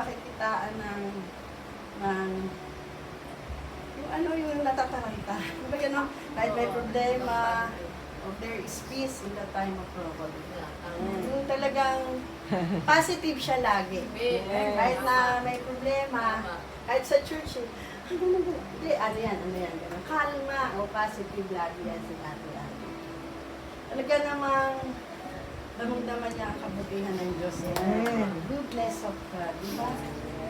makikitaan ng yung ano yung natataranta. Diba yun, no? Kahit may problema, or there is peace in the time of trouble. Yung talagang positive siya lagi. Kahit na may problema, kahit sa church, hindi, ano yan, gano'n. Kalma o positive lagi yan sinabi. Talaga namang damang-daman niya ang kabutihan ng Diyos. Goodness of God, di ba?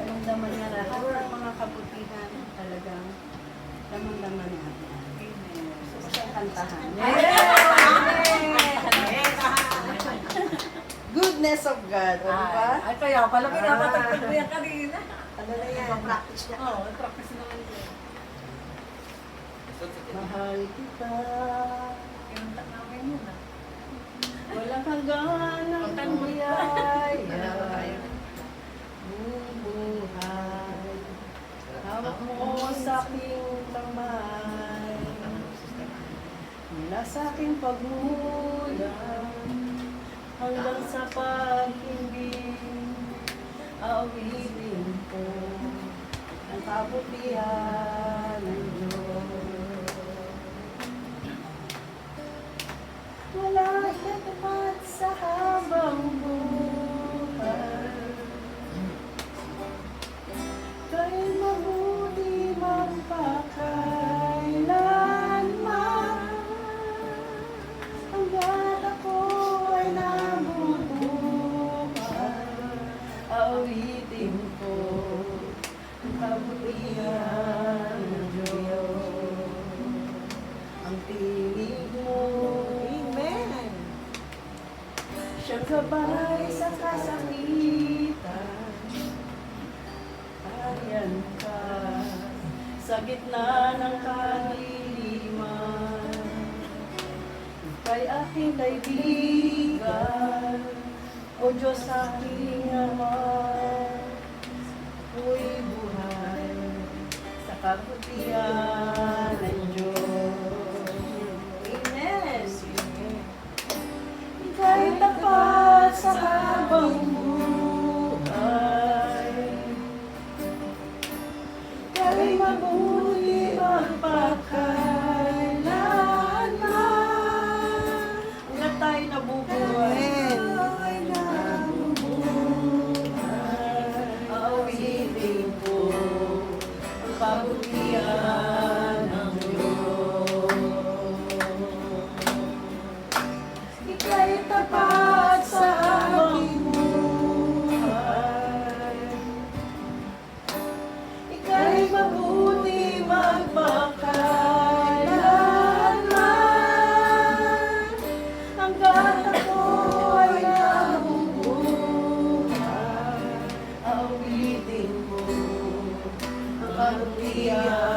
Damang-daman niya lahat ng mga kabutihan talagang damang-daman niya. Gusto ko siyang kantahan. Goodness of God, o di ba? Ay, kaya pala pinapatagpag mo yan kanina. Ano na yan? Practice niya. Oo, practice naman yan. Mahal kita. Kinuntak namin yun ah. Walang hanggan ng biyaya. Bubuhay. Hawak mo sa aking kamay. Mula sa aking pagmulang hanggang sa pag-ibig, awitin ko ang kabutihan ng Diyos. Wala itapat sa habang buhay, kay mabuti magpakailanman. Hanggat ako ay nabubuhay, awitin ko ang kabutihan ng Diyos. Ang tinig mo, amen, siyang gabay sa kasakitan. Ayan ka sa gitna ng kadiliman, kay aking kaibigan, o Diyos aking Ama, ako'y buhay sa kabutihan ng Diyos. Amen. Ika'y tapat sa habang buhay, ika'y mabuti magpakailanman. Hanggat tayo nabubuhay, awitin ko ang kabutihan ng Diyos. Ika'y tapat sa aking buhay, ika'y mabuti magpakailanman. Hanggat ako ay nabubuhay, awitin ko ang kabutihan